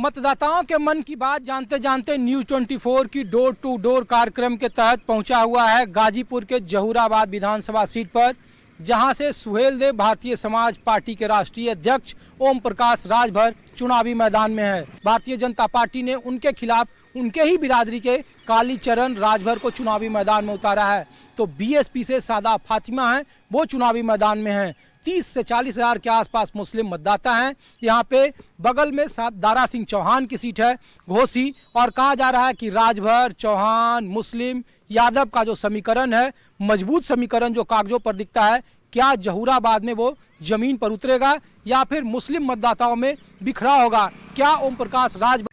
मतदाताओं के मन की बात जानते जानते न्यूज़ 24 की डोर टू डोर कार्यक्रम के तहत पहुंचा हुआ है गाजीपुर के जहूराबाद विधानसभा सीट पर, जहां से सुहेल देव भारतीय समाज पार्टी के राष्ट्रीय अध्यक्ष ओम प्रकाश राजभर चुनावी मैदान में है। भारतीय जनता पार्टी ने उनके खिलाफ उनके ही बिरादरी के कालीचरण राजभर को चुनावी मैदान में उतारा है, तो बीएसपी से सादा फातिमा है, वो चुनावी मैदान में है। 30 से 40 हजार के आसपास मुस्लिम मतदाता हैं। यहाँ पे बगल में दारा सिंह चौहान की सीट है घोसी, और कहा जा रहा है कि राजभर, चौहान, मुस्लिम, यादव का जो समीकरण है, मजबूत समीकरण जो कागजों पर दिखता है, क्या जहूराबाद में वो जमीन पर उतरेगा या फिर मुस्लिम मतदाताओं में बिखरा होगा? क्या ओम प्रकाश राजभर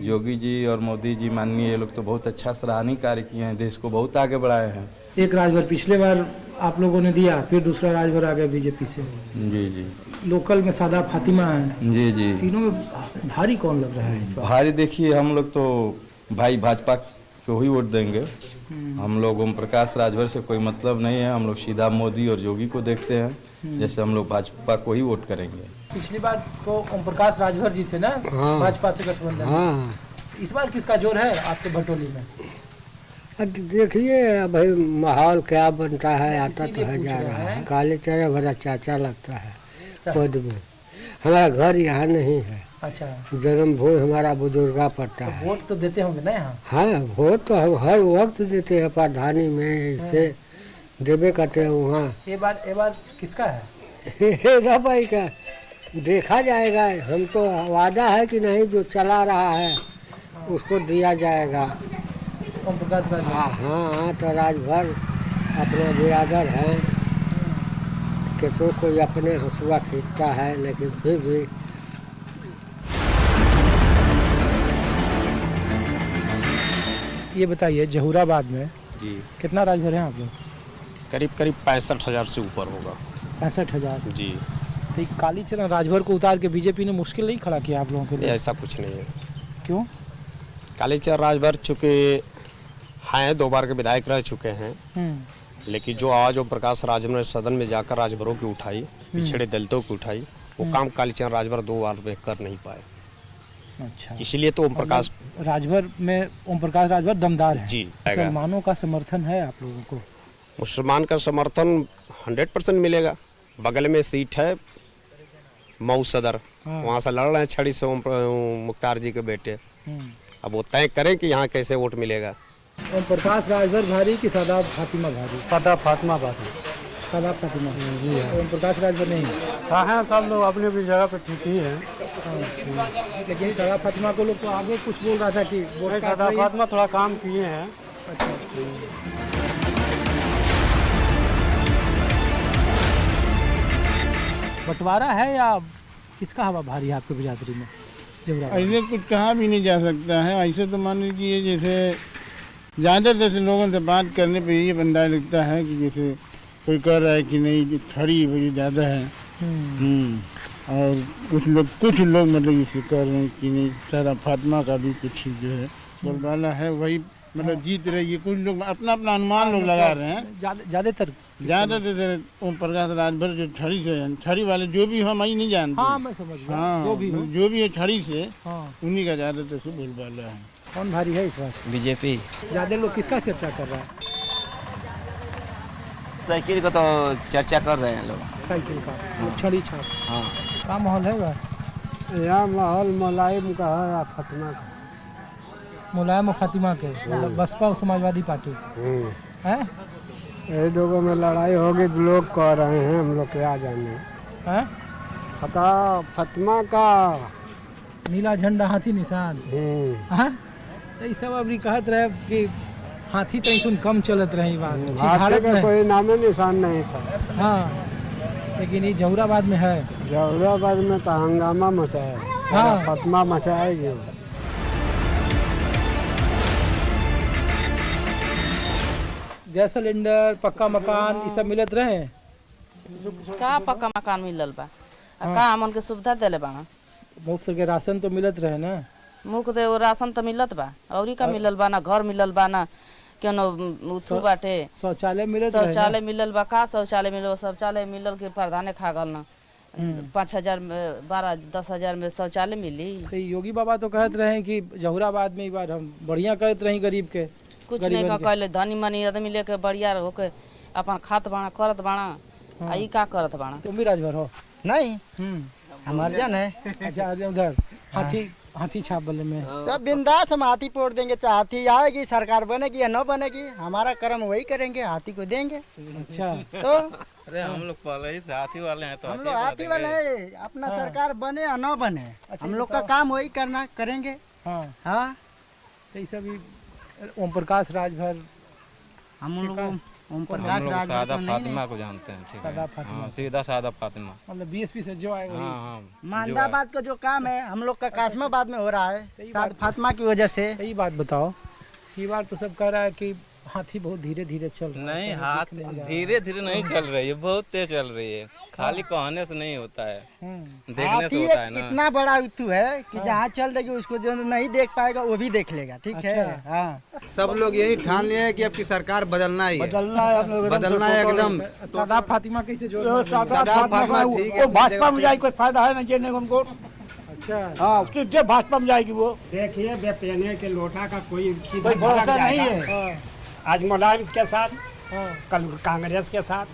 योगी जी और मोदी जी माननीय ये लोग तो बहुत अच्छा सराहनीय कार्य किए हैं, देश को बहुत आगे बढ़ाए हैं। एक राजभर पिछले बार आप लोगों ने दिया, फिर दूसरा राजभर आ गया बीजेपी से। जी जी। लोकल में सादा फातिमा है। जी जी। तीनों में भारी कौन लग रहा है इस बार? भारी देखिए, हम लोग तो भाई भाजपा को ही वोट देंगे। हम लोग ओम प्रकाश राजभर से कोई मतलब नहीं है, हम लोग सीधा मोदी और योगी को देखते हैं। जैसे हम लोग भाजपा को ही वोट करेंगे। पिछली बार तो ओम प्रकाश राजभर जी थे ना, हाँ। भाजपा से गठबंधन। हाँ, इस बार किसका जोर है आपके भटोली में? अब देखिए भाई माहौल क्या बनता है, आता तो इसीलिए है पूछ जा रहे रहा है। हैं। काले चेहरे भरा चाचा लगता है पद में। हमारा घर यहाँ नहीं है, अच्छा, जन्मभूमि हमारा बुजुर्गा पड़ता तो है। वोट तो देते होंगे ना यहाँ? हाँ, वोट तो हम हर वक्त देते हैं, प्रधानी में से देवे करते हैं वहाँ। ये बार किसका है? हेरा भाई का देखा जाएगा। हम तो वादा है कि नहीं, जो चला रहा है उसको दिया जाएगा। ओम प्रकाश राजभर। हाँ हाँ, तो राजभर अपना बिरादर है, कि तो कोई अपने हंसुआ खींचता है, लेकिन फिर भी ये बताइए जहूराबाद में जी कितना राजभर है आप लोग? करीब 65,000 से ऊपर होगा 65,000। जी। तो ये कालीचरण राजभर को उतार के बीजेपी ने मुश्किल नहीं खड़ा किया आप लोगों के लिए? ऐसा कुछ नहीं है। क्यों? कालीचरण राजभर चूँकि हैं 2 बार के विधायक रह चुके हैं, लेकिन जो आवाज़ ओम प्रकाश राजभर ने सदन में जाकर राजभरों की उठाई, पिछड़े दलितों की उठाई, वो काम कालीचरण राजभर 2 बार में कर नहीं पाए। अच्छा, इसलिए तो ओम प्रकाश राजभर में ओम प्रकाश राजभर दमदार है। जी मुसलमानों का समर्थन है आप लोगों को? मुसलमान का समर्थन 100% मिलेगा। बगल में सीट है मऊ सदर, वहाँ से लड़ रहे हैं छड़ी से मुख्तार जी के बेटे। अब वो तय करें कि यहाँ कैसे वोट मिलेगा। ओम प्रकाश राजभर भारी कि सादा फातिमा भारी? सादा फातिमा भारी। सादा फातिमा जी। ओम प्रकाश राजभर नहीं? हाँ हाँ, सब लोग अपनी अपनी जगह पे ठीक ही है। लेकिन सादा फातिमा को लोग तो आगे कुछ बोल रहा था कि वोट सादा फातिमा थोड़ा काम किए हैं। बंटवारा है या किसका हवा भारी है आपके बिरादरी में? ऐसे कुछ कहा भी नहीं जा सकता है। ऐसे तो मान लीजिए जैसे ज़्यादातर से लोगों से बात करने पे ये अंदाज लगता है कि जैसे कोई कह रहा है कि नहीं ठड़ी बड़ी ज़्यादा है। और कुछ लोग मतलब इसे कह रहे हैं कि नहीं सारा फातिमा का भी कुछ जो है बोलबाला है, वही मतलब जीत रही है। कुछ लोग अपना अपना अनुमान लोग लगा रहे हैं। ज़्यादातर ओम प्रकाश राजभर जो ठड़ी से हैं, ठड़ी वाले जो भी हम ही नहीं जानते। हाँ, मैं समझ गया। हाँ, जो भी हो। जो भी है ठड़ी से, हाँ। उन्हीं का ज़्यादातर से बोलबाला है। कौन भारी है इस बार? बीजेपी। ज़्यादा लोग किसका चर्चा कर रहा है? साइकिल का तो चर्चा कर रहे हैं लोग। साइकिल का, छड़ी छाप। हाँ, क्या माहौल है बार? यहाँ माहौल मुलायम का है या फातिमा का? मुलायम और फातिमा के, मतलब बसपा और समाजवादी पार्टी है? ये दोनों में लड़ाई होगी तो लोग कह रहे हैं, हम लोग क्या जाने। हैं? पता फातिमा का नीला झंडा हाथी निशान। हाँ? तो ये सब अभी कहत रहे कि हाथी तो सुन कम चलत रही बात हाथी का कोई नामे निशान नहीं था। हाँ, लेकिन ये जहूराबाद में है। जहूराबाद में तो हंगामा मचा है। हाँ। फातिमा मचाएगी। गैस सिलेंडर, पक्का मकान, ये सब मिलत रहे? का पक्का मकान मिलल बा? का हमन के सुविधा देले बा? मुफ्त के राशन तो मिलत रहे ना? मुफ्त वो राशन तो मिलत बा, औरी का मिलल बा? ना घर मिलल बा, ना केनो उथु बाटे। शौचालय मिलत रहे? शौचालय मिलल बा? का शौचालय मिलल? शौचालय मिलल के प्रधाने खा गल ना। 5,000 में 12-10,000 में शौचालय मिली। तो योगी बाबा तो कहत रहे कि जहूराबाद में एक बार हम बढ़िया करत रही गरीब के। कुछ नहीं का कहले, धनी मनी आदमी लेके बढ़िया होके अपन खात बाणा करत बाणा। आ ई का करत बाणा? तुम भी राजभर हो? नहीं, हमार जन है। अच्छा, उधर हाथी छाप बल्ले में सब बिंदास हम हाथी पोड़ देंगे, चाहे हाथी आएगी सरकार बनेगी या न बनेगी, हमारा कर्म वही करेंगे, हाथी को देंगे। अच्छा, तो अरे हम लोग पहले ही से हाथी वाले हैं, तो हम लोग हाथी वाले हैं, अपना सरकार बने या न बने, हम लोग का काम वही करना करेंगे। हाँ हाँ, तो ये सब ओम प्रकाश राजभर, हम लोग ओम प्रकाश हम लोग राजभर सादा को नहीं फातिमा को जानते हैं। ठीक है, सादा फातिमा। हाँ, सीधा सादा फातिमा। मतलब बीएसपी से जो आएगा वही। हाँ, महमदाबाद का जो काम है हम लोग का कासमाबाद में हो रहा है, साद फातिमा की वजह से। यही बात बताओ, ये बार तो सब कह रहा है कि हाथी बहुत धीरे धीरे चल रहा है। नहीं, हाथ धीरे धीरे नहीं चल रही है, बहुत तेज चल रही है। खाली कहने से नहीं होता है, देखने हाथी से होता है ना। इतना बड़ा उतू है कि जहाँ चल देगी उसको जो नहीं देख पाएगा वो भी देख लेगा। ठीक है। हाँ, सब लोग यही ठान लिए हैं कि अब की सरकार बदलना ही है, बदलना है, बदलना है एकदम। सादाब फातिमा कैसे जोड़ सादाब फातिमा ठीक है, भाजपा में जाएगी, कोई फायदा है नहीं जेने उनको। अच्छा, हाँ, सीधे भाजपा में जाएगी वो। देखिए बेपहने के लोटा का कोई कोई भरोसा नहीं है। आज मुलायम के साथ, कल कांग्रेस के साथ,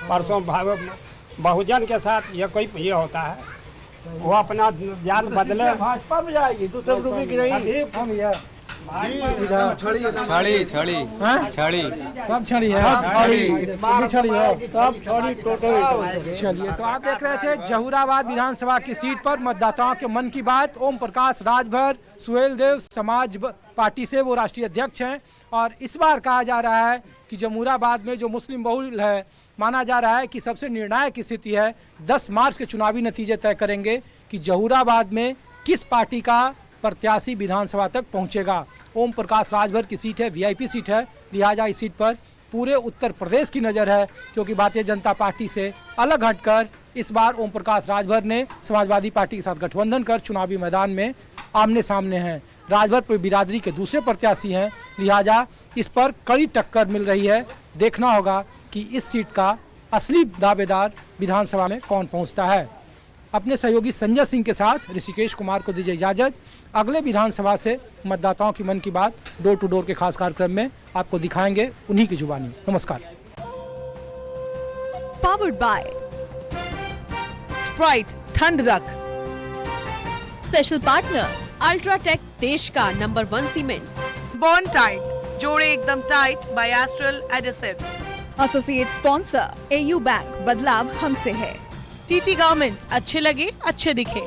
परसों बहुजन के साथ, ये कोई ये होता है, वो अपना जात बदले। भाजपा में जाएगी, दूसरे ग्रुप की नहीं। हम ये छड़ी छड़ी सब छड़ी है, सब छड़ी है, सब छड़ी टोटल। चलिए, तो आप देख रहे थे जहूराबाद विधानसभा की सीट पर मतदाताओं के मन की बात। ओम प्रकाश राजभर सुहेल देव समाज पार्टी से वो राष्ट्रीय अध्यक्ष हैं, और इस बार कहा जा रहा है कि जमूराबाद में जो मुस्लिम बहुल है, माना जा रहा है कि सबसे निर्णायक स्थिति है। 10 मार्च के चुनावी नतीजे तय करेंगे कि जहूराबाद में किस पार्टी का प्रत्याशी विधानसभा तक पहुंचेगा। ओम प्रकाश राजभर की सीट है, वीआईपी सीट है, लिहाजा इस सीट पर पूरे उत्तर प्रदेश की नज़र है, क्योंकि भारतीय जनता पार्टी से अलग हटकर इस बार ओम प्रकाश राजभर ने समाजवादी पार्टी के साथ गठबंधन कर चुनावी मैदान में आमने सामने हैं। राजभर बिरादरी के दूसरे प्रत्याशी हैं, लिहाजा इस पर कड़ी टक्कर मिल रही है। देखना होगा कि इस सीट का असली दावेदार विधानसभा में कौन पहुंचता है। अपने सहयोगी संजय सिंह के साथ ऋषिकेश कुमार को दीजिए इजाजत। अगले विधानसभा से मतदाताओं की मन की बात डोर टू डोर के खास कार्यक्रम में आपको दिखाएंगे उन्हीं की जुबानी। नमस्कार। पावर्ड बाय स्प्राइट ठंड रख, स्पेशल पार्टनर अल्ट्राटेक, देश का नंबर 1 सीमेंट। बॉन्ड टाइट, जोड़े एकदम tight by Astral adhesives. Associate sponsor AU bank, बदलाव हमसे है। टीटी गारमेंट्स, अच्छे लगे अच्छे दिखे।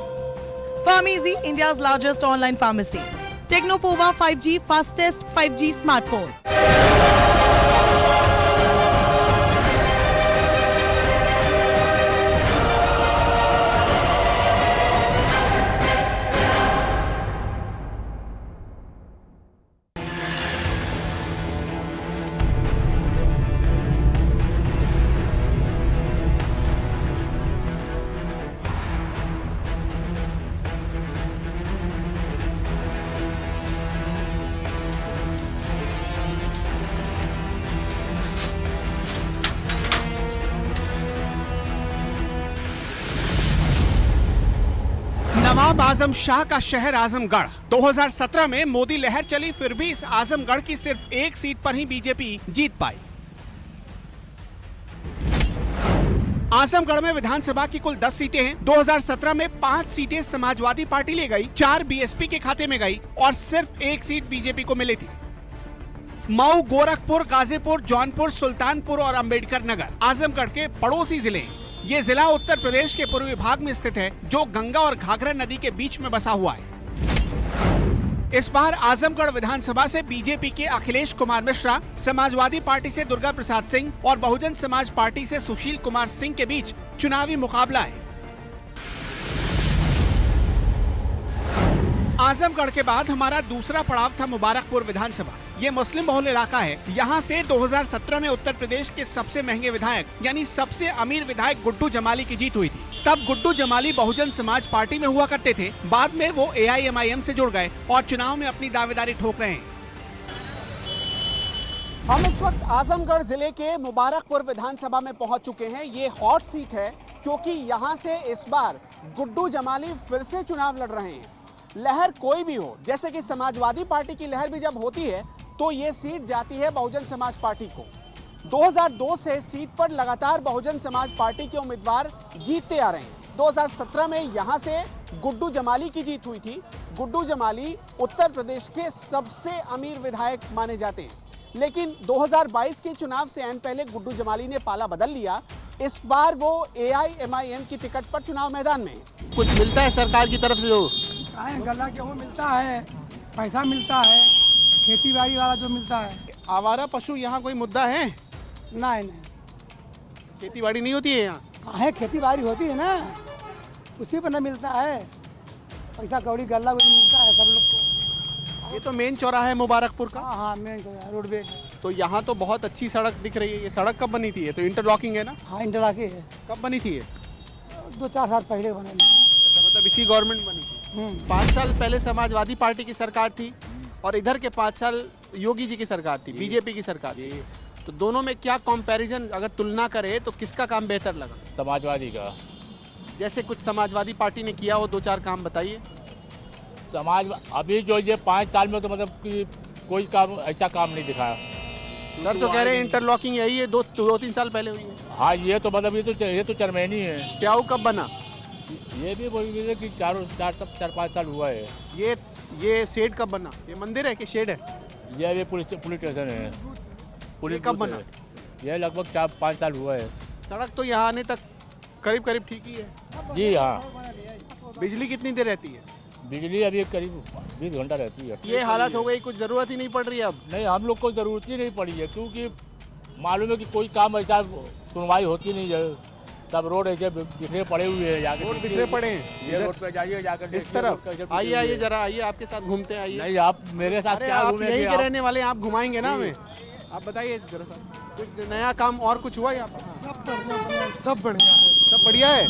Farmeasy, India's largest online pharmacy. Technopova 5G fastest 5G smartphone. नवाब आजम शाह का शहर आजमगढ़। 2017 में मोदी लहर चली, फिर भी इस आजमगढ़ की सिर्फ एक सीट पर ही बीजेपी जीत पाई। आजमगढ़ में विधानसभा की कुल 10 सीटें हैं। 2017 में 5 सीटें समाजवादी पार्टी ले गई, 4 बीएसपी के खाते में गई और सिर्फ 1 सीट बीजेपी को मिली थी। मऊ, गोरखपुर, गाजीपुर, जौनपुर, सुल्तानपुर और अंबेडकर नगर आजमगढ़ के पड़ोसी जिले। ये जिला उत्तर प्रदेश के पूर्वी भाग में स्थित है, जो गंगा और घाघरा नदी के बीच में बसा हुआ है। इस बार आजमगढ़ विधानसभा से बीजेपी के अखिलेश कुमार मिश्रा, समाजवादी पार्टी से दुर्गा प्रसाद सिंह और बहुजन समाज पार्टी से सुशील कुमार सिंह के बीच चुनावी मुकाबला है। आजमगढ़ के बाद हमारा दूसरा पड़ाव था मुबारकपुर विधानसभा। ये मुस्लिम बहुल इलाका है। यहाँ से 2017 में उत्तर प्रदेश के सबसे महंगे विधायक यानी सबसे अमीर विधायक गुड्डू जमाली की जीत हुई थी। तब गुड्डू जमाली बहुजन समाज पार्टी में हुआ करते थे, बाद में वो AIMIM से जुड़ गए और चुनाव में अपनी दावेदारी ठोक रहे हैं। हम इस वक्त आजमगढ़ जिले के मुबारकपुर विधानसभा में पहुंच चुके हैं। ये हॉट सीट है क्योंकि यहाँ से इस बार गुड्डू जमाली फिर से चुनाव लड़ रहे हैं। लहर कोई भी हो, जैसे कि समाजवादी पार्टी की लहर भी जब होती है तो ये सीट जाती है बहुजन समाज पार्टी को। 2002 से सीट पर लगातार बहुजन समाज पार्टी के उम्मीदवार जीतते आ रहे हैं। 2017 में यहाँ से गुड्डू जमाली की जीत हुई थी। गुड्डू जमाली उत्तर प्रदेश के सबसे अमीर विधायक माने जाते हैं, लेकिन 2022 के चुनाव से ऐन पहले गुड्डू जमाली ने पाला बदल लिया। इस बार वो AIMIM की टिकट पर चुनाव मैदान में। कुछ मिलता है सरकार की तरफ से? जो गला गेहूँ मिलता है, पैसा मिलता है, खेती बाड़ी वाला जो मिलता है। आवारा पशु यहाँ कोई मुद्दा है? नहीं, खेती बाड़ी नहीं होती है यहाँ? कहाँ है, खेती बाड़ी होती है ना, उसी पर न मिलता है पैसा कौड़ी, गला मिलता है सब लोग को। ये तो मेन चौराहा है मुबारकपुर का। हाँ, मेन चौराहा रोडवेज। तो यहाँ तो बहुत अच्छी सड़क दिख रही है। ये सड़क कब बनी थी? ये तो इंटरलॉकिंग है ना? हाँ, इंटरलॉकिंग है। कब बनी थी ये? 2-4 साल पहले बने। अच्छा, मतलब इसी गवर्नमेंट बनी थी। 5 साल पहले समाजवादी पार्टी की सरकार थी और इधर के 5 साल योगी जी की सरकार थी, बीजेपी की सरकार थी। तो दोनों में क्या कंपैरिजन अगर तुलना करें तो किसका काम बेहतर लगा? समाजवादी का। जैसे कुछ समाजवादी पार्टी ने किया हो 2-4 काम बताइए। समाज अभी जो ये 5 साल में तो मतलब कि कोई काम ऐसा काम नहीं दिखाया। सर तो कह रहे हैं इंटरलॉकिंग यही है 2-3 साल पहले हुई है। हाँ ये तो मतलब ये तो चरमैनी है। प्याऊ कब बना? ये भी बोलिए कि 4-5 साल हुआ है। ये शेड कब बना? ये मंदिर है कि शेड है? ये पुलिस स्टेशन है। पुलिस कब बना? ये लगभग 4-5 साल हुआ है। सड़क तो यहाँ आने तक करीब ठीक ही है। जी हाँ। बिजली कितनी देर रहती है? बिजली अभी करीब 20 घंटा रहती है। ये हालत हो गई, कुछ ज़रूरत ही नहीं पड़ रही है अब? नहीं, हम लोग को ज़रूरत ही नहीं पड़ी है क्योंकि मालूम है कि कोई काम ऐसा सुनवाई होती नहीं है। सब रोड ऐसे बिखरे पड़े हुए हैं। रोड बिखरे पड़े हैं। ये रोड पे जाइए जाकर इस तरफ आइए जरा आइए, आपके साथ घूमते हैं। आइए। नहीं, आप मेरे साथ क्या आप घूमेंगे? यहीं के रहने वाले, आप घुमाएंगे ना हमें। आप बताइए जरा सा, कुछ नया काम और कुछ हुआ यहाँ पर? सब बढ़िया है। सब बढ़िया है।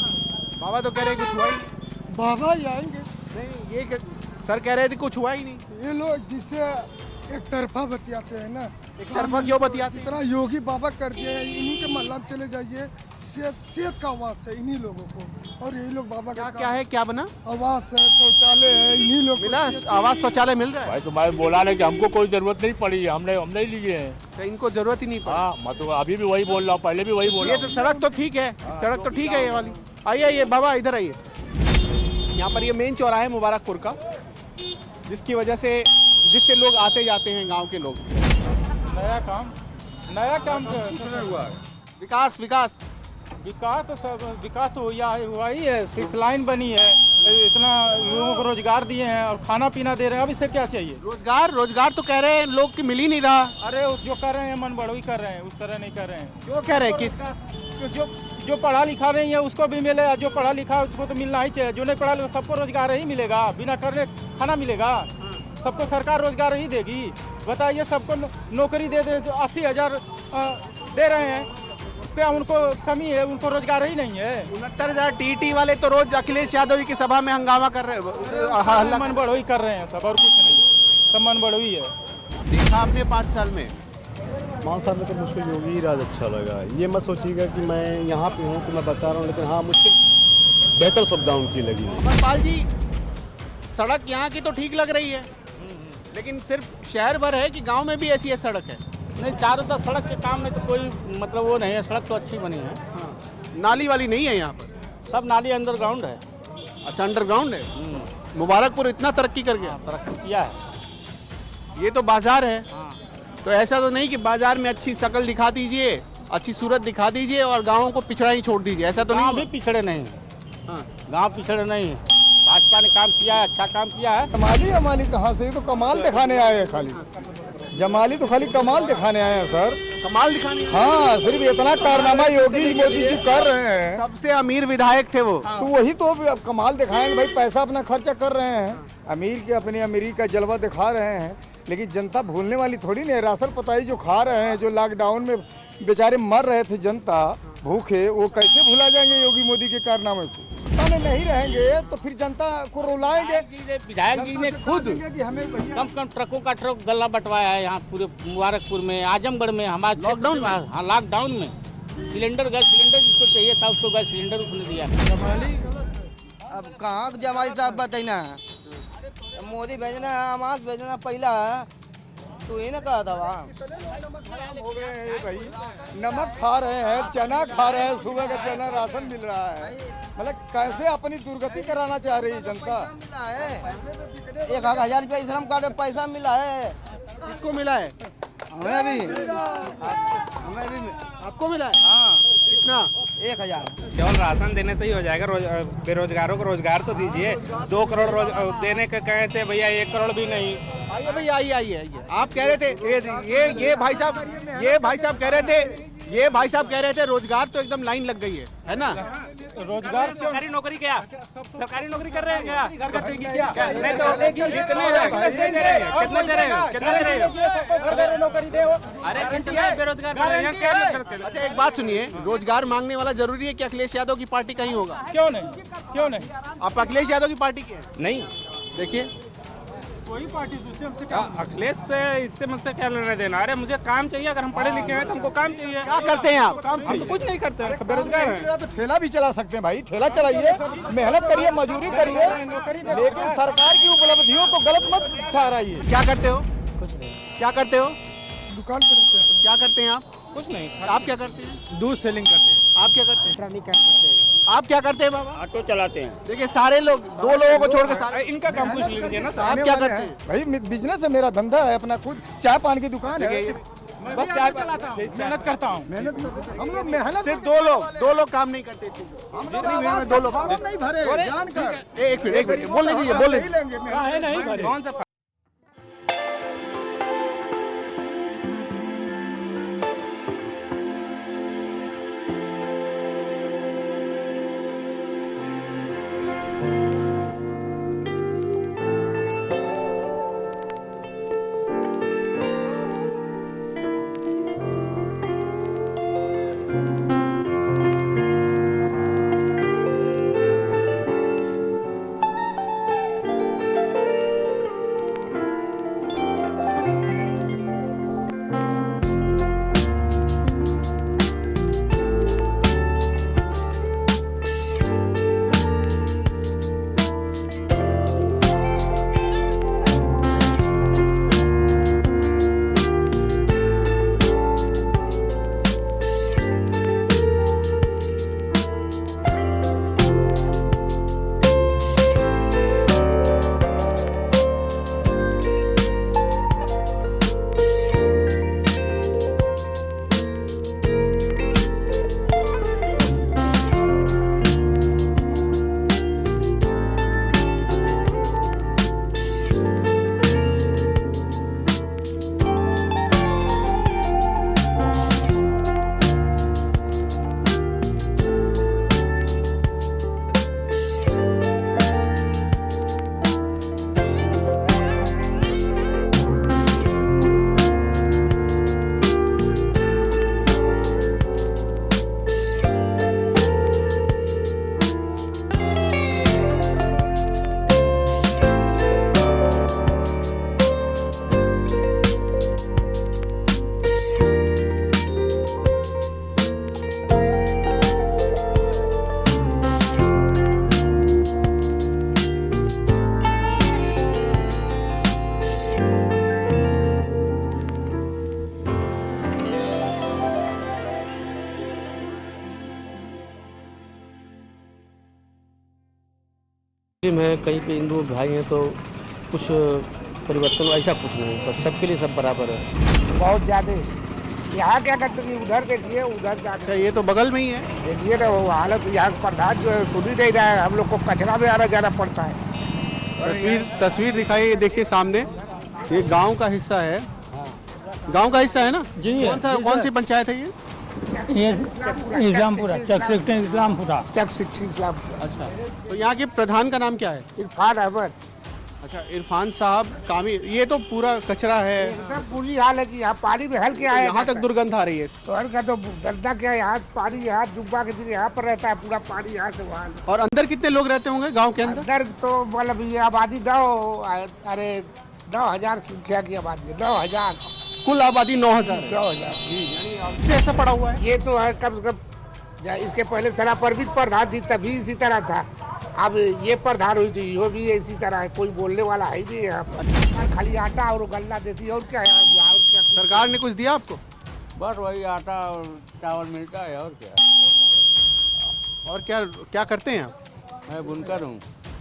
बाबा तो कह रहे कुछ हुआ ही। बाबा ही आएंगे। नहीं, ये सर कह रहे थे कुछ हुआ ही नहीं। ये लोग जिससे एक तरफा बतियाते हैं ना। एक तरफा क्यों बतियाते? इतना योगी बाबा कर दिए हैं, इन्हीं के मोहल्ला में चले जाइए, सेहत का आवास है इन्हीं लोगों को। और यही लोग बाबा का क्या है, क्या बना? आवास है, शौचालय है, इन्हीं लोग मिला। आवास शौचालय मिल रहा है? भाई तुम्हारे बोला नहीं कि हमको कोई जरूरत नहीं पड़ी है, हमने लिए हैं। तो इनको जरूरत ही नहीं पड़ी। हाँ, मतलब अभी भी वही बोल रहा हूँ, पहले भी वही बोल रहा हूँ। ये तो सड़क तो ठीक है, सड़क तो ठीक है ये वाली। आइए बाबा इधर आइए। यहाँ पर ये मेन चौराहा है मुबारकपुर का, जिसकी वजह से जिससे लोग आते जाते हैं गांव के लोग। नया काम हुआ है। विकास तो हुआ ही है। 6 लाइन बनी है, इतना लोगों को रोजगार दिए हैं और खाना पीना दे रहे हैं। अब इससे क्या चाहिए? रोजगार तो कह रहे हैं लोग की मिल ही नहीं रहा। अरे जो कर रहे हैं मन बढ़ोई कर रहे हैं, उस तरह नहीं कर रहे हैं। क्यों कह रहे हैं कि जो पढ़ा लिखा नहीं है उसको भी मिले, जो पढ़ा लिखा उसको तो मिलना ही चाहिए। जो नहीं पढ़ा लिखा सबको रोजगार ही मिलेगा, बिना करने खाना मिलेगा। सबको सरकार रोजगार ही देगी। बताइए, सबको नौकरी दे 80,000 दे रहे हैं, क्या उनको कमी है? उनको रोजगार ही नहीं है। 69,000 टीटी वाले तो रोज अखिलेश यादव की सभा में हंगामा कर रहे हैं, मन बढ़ोई कर रहे हैं सब, और कुछ नहीं। सब मन बढ़ोई है। देखा आपने 5 साल में? 5 साल में तो मुझको योगी ही राज अच्छा लगा। ये मत सोचिएगा कि मैं यहाँ पे हूँ तो मैं बता रहा हूँ, लेकिन हाँ मुझको बेहतर सुविधा उनकी लगी। अमरपाल जी, सड़क यहाँ की तो ठीक लग रही है, लेकिन सिर्फ शहर भर है कि गांव में भी ऐसी है सड़क है? नहीं, चारों तरफ सड़क के काम में तो कोई मतलब वो नहीं है। सड़क तो अच्छी बनी है। हाँ। नाली वाली नहीं है यहाँ पर? सब नाली अंडरग्राउंड है। अच्छा, अंडरग्राउंड है। मुबारकपुर इतना तरक्की कर गया? तरक्की किया है। ये तो बाजार है। तो ऐसा तो नहीं कि बाजार में अच्छी शक्ल दिखा दीजिए, अच्छी सूरत दिखा दीजिए और गाँव को पिछड़ा ही छोड़ दीजिए, ऐसा तो नहीं? गाँव भी पिछड़े नहीं है। गाँव पिछड़े नहीं है। भाजपा ने काम किया है, अच्छा काम किया है। जमाली कहाँ से? ये तो कमाल दिखाने आए हैं खाली। जमाली तो खाली कमाल दिखाने आए हैं सर। कमाल दिखाने? हाँ, सिर्फ इतना कारनामा योगी मोदी जी कर रहे हैं। सबसे अमीर विधायक थे वो। तो वही तो अब कमाल दिखाएंगे भाई, पैसा अपना खर्चा कर रहे हैं। अमीर के अपनी अमीरी का जलवा दिखा रहे हैं, लेकिन जनता भूलने वाली थोड़ी नहीं है। राशन पताई जो खा रहे हैं, जो लॉकडाउन में बेचारे मर रहे थे जनता भूखे, वो कैसे भुला जाएंगे योगी मोदी के कारनामे को? नहीं रहेंगे तो फिर जनता को रुलाएंगे। विधायक जी ने खुद कम से कम ट्रकों का ट्रक गला बंटवाया है यहाँ पूरे मुबारकपुर में, आजमगढ़ में। हमारे लॉकडाउन में, हाँ लॉकडाउन में सिलेंडर, गैस सिलेंडर जिसको चाहिए था उसको गैस सिलेंडर उसने दिया। जमाली अब कहाँ जमाली साहब बताइना, मोदी भेजना आवास भेजना पहला तो ये ना कहा था हो गए हैं भाई। नमक खा रहे हैं, चना खा रहे हैं, सुबह का चना राशन मिल रहा है। मतलब कैसे अपनी दुर्गति कराना चाह रही है जनता। 1,000 रुपया श्रम कार्ड में पैसा मिला है। किसको मिला है? हमें भी। आपको मिला है? हाँ। कितना? 1,000। केवल राशन देने से ही हो जाएगा? बेरोजगारों को रोजगार तो दीजिए। 2 करोड़ देने के कहे थे भैया, 1 करोड़ भी नहीं। आइए भैया, आइए। आप कह रहे थे ये भाई साहब कह रहे थे रोजगार तो एकदम लाइन लग गई है ना? रोजगार सरकारी नौकरी क्या सरकारी नौकरी कर रहे हैं क्या नहीं तो कितने दे रहे हो अरे कितने बेरोजगार क्या करते हैं। अच्छा एक बात सुनिए, रोजगार मांगने वाला जरूरी है कि अखिलेश यादव की पार्टी कहीं होगा? क्यों नहीं आप अखिलेश यादव की पार्टी के हैं? नहीं देखिए कोई पार्टी दूसरे हमसे अखिलेश से इससे मुझसे क्या लेना देना। अरे मुझे काम चाहिए, अगर हम पढ़े लिखे हैं तो हमको काम चाहिए। क्या करते हैं आप? हम तो कुछ नहीं करते हैं, बेरोजगार हैं। तो ठेला भी चला सकते हैं भाई, ठेला चलाइए, मेहनत करिए, मजदूरी करिए, लेकिन सरकार की उपलब्धियों को गलत मत ठहराइए। क्या करते हो? कुछ नहीं। क्या करते हो? दुकान पे रहते हैं। क्या करते हैं आप? कुछ नहीं। आप क्या करते हैं? दूध सेलिंग करते हैं। आप क्या करते हैं? आप क्या करते हैं बाबा? ऑटो चलाते हैं। देखिए सारे लोग, 2 लोगों को छोड़ के सारे। इनका काम पूछ लीजिए ना। आप क्या करते हैं? भाई बिजनेस है, मेरा धंधा है, अपना खुद चाय पान की दुकान है। बस चाय चलाता हूँ, मेहनत करता हूँ। हम लोग मेहनत सिर्फ 2 लोग काम नहीं करते थे। जितनी भीड़ में 2 लोग नहीं भरे जानकर। एक मिनट बोलने दीजिए, बोलने दीजिए। नहीं भरे। कौन सा मुस्लिम है, कहीं पे हिंदू भाई हैं, तो कुछ परिवर्तन ऐसा कुछ नहीं, बस सबके लिए सब बराबर है। बहुत ज़्यादा यहाँ क्या करते हैं, उधर देखिए, उधर अच्छा ये तो बगल में ही है। देखिए ना वो हालत, यहाँ प्रधान जो है सुन ही नहीं रहा है, हम लोग को कचरा में आना जाना पड़ता है। तस्वीर दिखाई, देखिए सामने ये गांव का हिस्सा है। गांव का हिस्सा है ना जी? कौन सी पंचायत है ये इस्लामपुरा, चक सेक्टर इस्लामपुरा। चक सेक्टर इस्लामपुरा। अच्छा, तो यहाँ के प्रधान का नाम क्या है? इरफान अहमद। अच्छा, इरफान साहब कामी। ये तो पूरा कचरा है, पूरी हाल है कि यहाँ पानी में हल के आया, यहाँ तक दुर्गंध आ रही है। तो हल का तो गंदा क्या है, यहाँ पानी, यहाँ जुब्बा के दिन यहाँ पर रहता है, पूरा पानी यहाँ से वहाँ। और अंदर कितने लोग रहते होंगे गांव के अंदर? अंदर तो मतलब ये आबादी 9,000 संख्या की आबादी, 9,000 कुल आबादी 9,000 9,000 ऐसा पड़ा हुआ है। ये तो है कम से कम। इसके पहले सरा परवीन प्रधान थी, तभी इसी तरह था। अब ये प्रधान हुई थी, ये भी इसी तरह है, कोई बोलने वाला है नहीं यहाँ पर। खाली आटा और गल्ला देती है, और क्या है, और क्या। सरकार ने कुछ दिया आपको? बस वही आटा और चावल मिलता है, और क्या। और क्या क्या करते हैं आप? मैं बुनकर हूँ।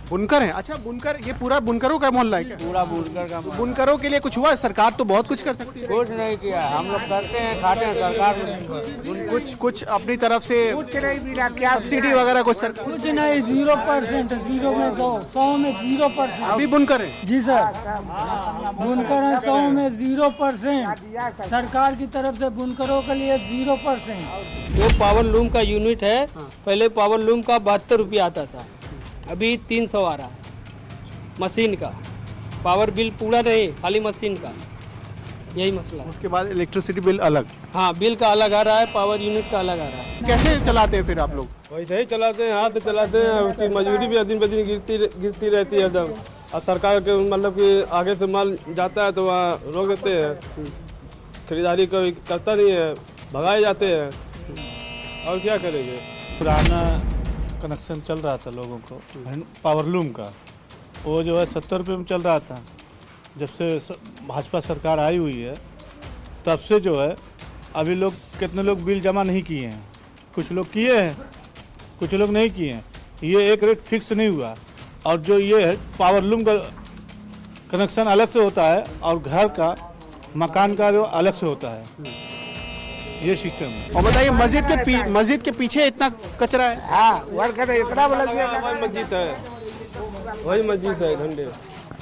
बुनकर हैं। अच्छा, बुनकर, ये पूरा बुनकरों का मोहल्ला है क्या? पूरा बुनकर का बुनकरों के लिए कुछ हुआ? सरकार तो बहुत कुछ कर सकती है। कुछ नहीं किया, हम लोग करते हैं, खाते हैं, सरकार कुछ अपनी तरफ से कुछ नहीं मिला क्या? सब्सिडी वगैरह कुछ सरकार? कुछ नहीं, 0%, 0 में 100 में 0%। अभी बुनकर है जी सर, बुनकर है 100 में 0%। सरकार की तरफ से बुनकरों के लिए 0%। जो पावर लूम का यूनिट है, पहले पावर लूम का 72 रुपया आता था, अभी 300 आ रहा है मशीन का। पावर बिल पूरा नहीं, खाली मशीन का, यही मसला है। उसके बाद इलेक्ट्रिसिटी बिल अलग? हाँ, बिल का अलग आ रहा है, पावर यूनिट का अलग आ रहा है। कैसे चलाते हैं फिर आप लोग? वैसे ही चलाते हैं, हाथ चलाते हैं। उसकी मजदूरी भी दिन ब दिन गिरती रहती है एकदम। और सरकार के मतलब कि आगे से माल जाता है तो वहाँ रोक देते हैं, खरीदारी कोई करता नहीं है, भगाए जाते हैं, और क्या करेंगे। पुराना कनेक्शन चल रहा था लोगों को पावरलूम का, वो जो है 70 रुपये में चल रहा था। जब से भाजपा सरकार आई हुई है तब से जो है अभी लोग कितने लोग बिल जमा नहीं किए हैं, कुछ लोग किए हैं, कुछ लोग नहीं किए हैं। ये एक रेट फिक्स नहीं हुआ, और जो ये है पावरलूम का कनेक्शन अलग से होता है और घर का मकान का जो अलग से होता है, ये सिस्टम है। और बताइए, मस्जिद के पीछे इतना कचरा है? हाँ, वर्ग है इतना मतलब मस्जिद है, वही मस्जिद है घंटे।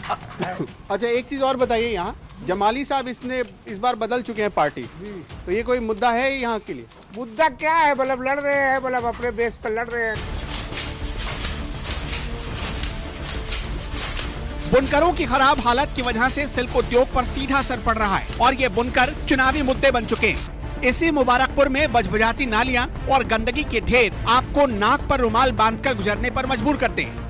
अच्छा, एक चीज और बताइए, यहाँ जमाली साहब इस बार बदल चुके हैं पार्टी, तो ये कोई मुद्दा है यहाँ के लिए? मुद्दा क्या है, मतलब लड़ रहे हैं, मतलब अपने बेस पर लड़ रहे हैं। बुनकरों की खराब हालत की वजह से सिल्क उद्योग पर सीधा असर पड़ रहा है और ये बुनकर चुनावी मुद्दे बन चुके हैं। इसी मुबारकपुर में बजबजाती नालियां और गंदगी के ढेर आपको नाक पर रुमाल बांधकर गुजरने पर मजबूर करते हैं।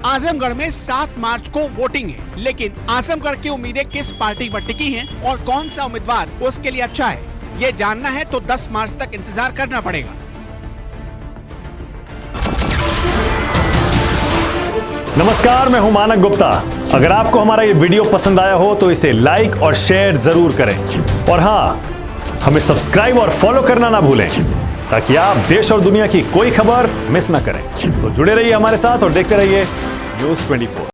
आजमगढ़ में 7 मार्च को वोटिंग है, लेकिन आजमगढ़ की उम्मीदें किस पार्टी पर टिकी हैं और कौन सा उम्मीदवार उसके लिए अच्छा है, ये जानना है तो 10 मार्च तक इंतजार करना पड़ेगा। नमस्कार, मैं हूं मानक गुप्ता। अगर आपको हमारा ये वीडियो पसंद आया हो तो इसे लाइक और शेयर जरूर करें, और हाँ, हमें सब्सक्राइब और फॉलो करना ना भूलें ताकि आप देश और दुनिया की कोई खबर मिस ना करें। तो जुड़े रहिए हमारे साथ और देखते रहिए न्यूज़ 24।